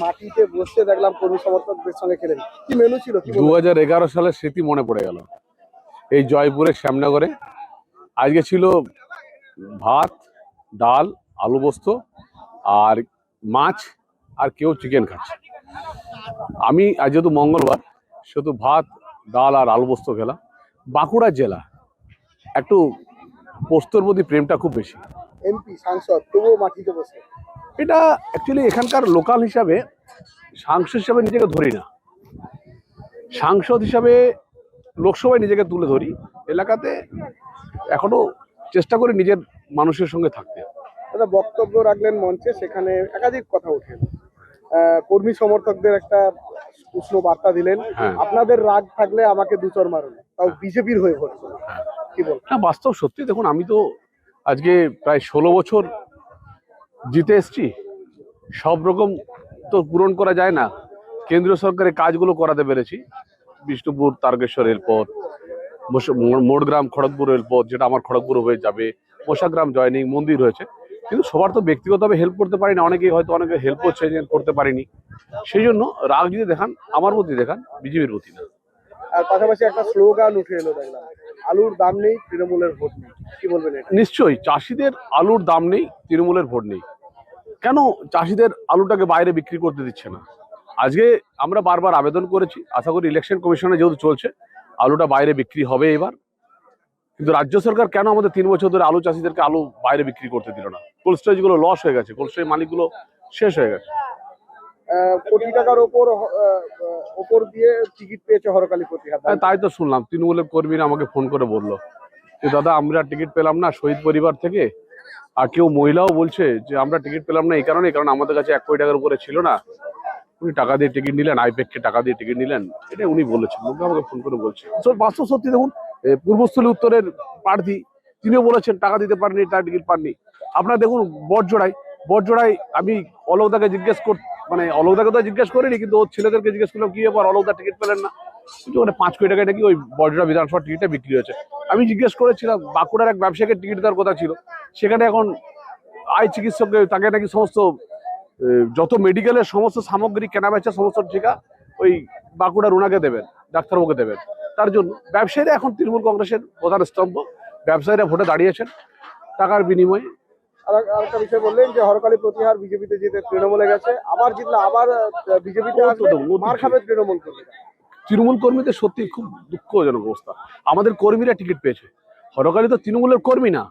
মাটিতে বসে দেখলাম কর্মী সমর্থকদের সঙ্গে খেলেন, কি মেনু ছিল? 2011 সালের স্মৃতি মনে পড়ে গেল। এই জয়পুরের শ্যামনগরে আজকে ছিল ভাত, ডাল, আলু পোস্ত আর মাছ, আর কেউ চিকেন খাচ্ছে। আমি আজ যেহেতু মঙ্গলবার শুধু ভাত, ডাল আর আলু পোস্ত খেলাম। বাঁকুড়া জেলা একটু পোস্তর প্রতি প্রেমটা খুব বেশি। এমপি সাংসদ তবুও মাটিতে বসে, এটা অ্যাকচুয়ালি এখানকার লোকাল হিসাবে সাংসদ হিসাবে নিজেকে ধরি না, সাংসদ হিসাবে লোকসভায় নিজেকে তুলে ধরি। এলাকাতে এখনো চেষ্টা করি নিজের মানুষের সঙ্গে থাকতে। একটা বক্তব্য রাখলেন মঞ্চে, সেখানে একাধিক কথা ওঠেন। কর্মী সমর্থকদের একটা উষ্ণ বার্তা দিলেন, আপনাদের রাগ থাকলে আমাকে দুচর মারুন, তাও বিজেপির হয়ে ভোট করুন। কি বল? না, বাস্তব সত্যি। দেখুন, আমি তো আজকে প্রায় 16 বছর জিতে এসছি। সব রকম তো পূরণ করা যায় না, কেন্দ্রীয় সরকারের কাজগুলো করাতে পেরেছি। বিষ্ণুপুর তারকেশ্বর রেলপথ, মোড়গ্রাম খড়গপুর রেলপথ, যেটা আমার খড়গপুর হয়ে যাবে, পোশাকগ্রাম জয়নিং মন্দির হয়েছে। কিন্তু সবার তো ব্যক্তিগতভাবে হেল্প করতে পারি না, অনেকেই হয়তো অনেকে হেল্প করছে, করতে পারিনি। সেই জন্য রাগ যদি দেখান আমার প্রতি দেখান, বিজেপির প্রতি না। আর পাশাপাশি একটা স্লোগান উঠে এলো দেখলাম, আলুর দাম নেই, তৃণমূলের ভোট নেই। কি বলবেন? নিশ্চয়ই চাষিদের আলুর দাম নেই, তৃণমূলের ভোট নেই। কেন চাষিদের আলুটাকে বাইরে বিক্রি করতে দিচ্ছে না? আজকে আমরা বারবার আবেদন করেছি, আশা করি ইলেকশন কমিশনে যেহেতু চলছে, আলুটা বাইরে বিক্রি হবে এবার। কিন্তু রাজ্য সরকার কেন আমাদের 3 বছর ধরে আলু চাষিদেরকে আলু বাইরে বিক্রি করতে দিল না? কোল্ড স্টোরেজ গুলো লস হয়ে গেছে, কোল্ড স্টোরেজ মালিকগুলো শেষ হয়ে গেছে। কোটি টাকার ওপর দিয়ে টিকিট পেয়েছে হরকালী প্রতিহার। তাই তো শুনলাম, তৃণমূলের কর্মীরা আমাকে ফোন করে বললো যে দাদা আমরা টিকিট পেলাম না শহীদ পরিবার থেকে। আর কেউ মহিলাও বলছে যে আমরা টিকিট পেলাম না এই কারণে, কারণ আমাদের কাছে 1 কোটি টাকার উপরে ছিল না, উনি টাকা দিয়ে টিকিট নিলেন, আইপ্যাককে টাকা দিয়ে টিকিট নিলেন। এটা উনি বলেছেন, লোকে আমাকে ফোন করে বলছে। বাস্তব সত্যি। দেখুন, পূর্বস্থলী উত্তরের প্রার্থী তিনিও বলেছেন টাকা দিতে পারেনি, তার টিকিট পাননি। আপনারা দেখুন বটজোড়ায় আমি অলোকদাকে অলোকদাকে তো জিজ্ঞেস করিনি, কিন্তু ওর ছেলেদেরকে জিজ্ঞেস করলাম কি ব্যাপার, অলোকদা টিকিট পেলেন না। কিন্তু ওখানে 5 কোটি টাকায় নাকি ওই বটজোড়া বিধানসভার টিকিটটা বিক্রি হয়েছে। আমি জিজ্ঞেস করেছিলাম, বাঁকুড়ার এক ব্যবসায়ীকে টিকিট দেওয়ার কথা ছিল, সেখানে এখন আই চিকিৎসককে তাকে নাকি সমস্ত যত মেডিকেলের সমস্ত সামগ্রী কেনাবেচা সমস্ত ঠিকা ওই বাঁকুড়ার ওনাকে দেবেন, ডাক্তারবাবুকে দেবেন। তার জন্য ব্যবসায়ীরা এখন তৃণমূল কংগ্রেসের প্রধান স্তম্ভ। ব্যবসায়ীরা ভোটে দাঁড়িয়েছেন টাকার বিনিময়ে। আরেকটা বিষয় বললেন যে হরকালী প্রতিহার বিজেপিতে জিতে তৃণমূলে গেছে, আবার জিতলে আবার বিজেপিতে আসবে, মার খাবে তৃণমূল কর্মীরা। তৃণমূল কর্মীদের সত্যি খুব দুঃখজনক অবস্থা। আমাদের কর্মীরা টিকিট পেয়েছে, হরকালী তো তৃণমূলের কর্মী না,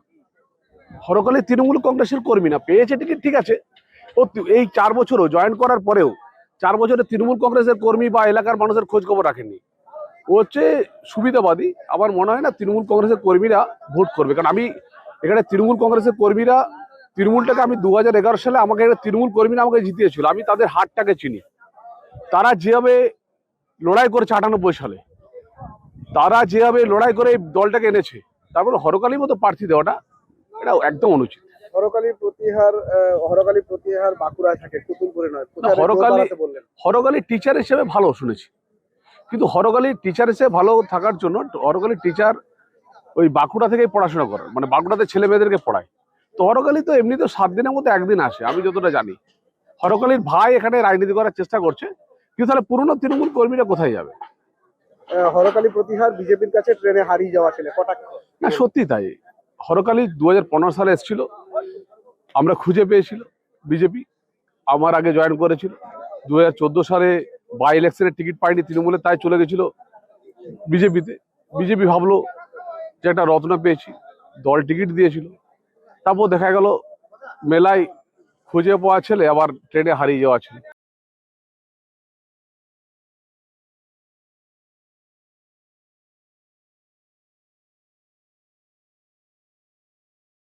হরকালী তৃণমূল কংগ্রেসের কর্মী না, পেয়েছে টিকিট ঠিক আছে। ও এই 4 বছরও জয়েন করার পরেও 4 বছরে তৃণমূল কংগ্রেসের কর্মী বা এলাকার মানুষের খোঁজ খবর রাখেননি। ও হচ্ছে সুবিধাবাদী। আমার মনে হয় না তৃণমূল কংগ্রেসের কর্মীরা ভোট করবে, কারণ আমি এখানে তৃণমূল কংগ্রেসের কর্মীরা, তৃণমূলটাকে আমি 2011 সালে আমাকে তৃণমূল কর্মীরা আমাকে জিতিয়েছিল, আমি তাদের হাতটাকে চিনি। তারা যেভাবে লড়াই করেছে 98 সালে, তারা যেভাবে লড়াই করে এই দলটাকে এনেছে, তারপরে হরকালীর মতো প্রার্থী দেওয়াটা এটা একদম অনুচিত। হরকালী প্রতিহার বাঁকুড়ায় থাকে, কুতুলপুরে নয়। হরকালী টিচার হিসেবে ভালো শুনেছি, কিন্তু হরকালী টিচার হিসেবে ভালো থাকার জন্য হরকালী টিচার ওই বাঁকুড়া থেকেই পড়াশোনা করেন, মানে বাঁকুড়াতে ছেলে মেয়েদেরকে পড়ায়। তো হরকালী তো এমনিতে 7 দিনের মধ্যে 1 দিন আসে, আমি যতটা জানি। হরকালীর ভাই এখানে রাজনীতি করার চেষ্টা করছে, কিন্তু তাহলে পুরনো তৃণমূল কর্মীরা কোথায় যাবে? হরকালী প্রতিহার বিজেপির কাছে ট্রেনে হারিয়ে যাওয়া ছেলে কটাক্ষ। না, সত্যি তাই। হরকালী 2015 সালে এসেছিল, আমরা খুঁজে পেয়েছিল বিজেপি, আমার আগে জয়েন করেছিল। 2014 সালে বাই ইলেকশনের টিকিট পাইনি তৃণমূলে, তাই চলে গেছিল বিজেপিতে। বিজেপি ভাবলো যে একটা রত্না পেয়েছি, দল টিকিট দিয়েছিল। তারপর দেখা গেল মেলায় খুঁজে পাওয়া ছেলে আবার ট্রেনে হারিয়ে যাওয়া ছেলে।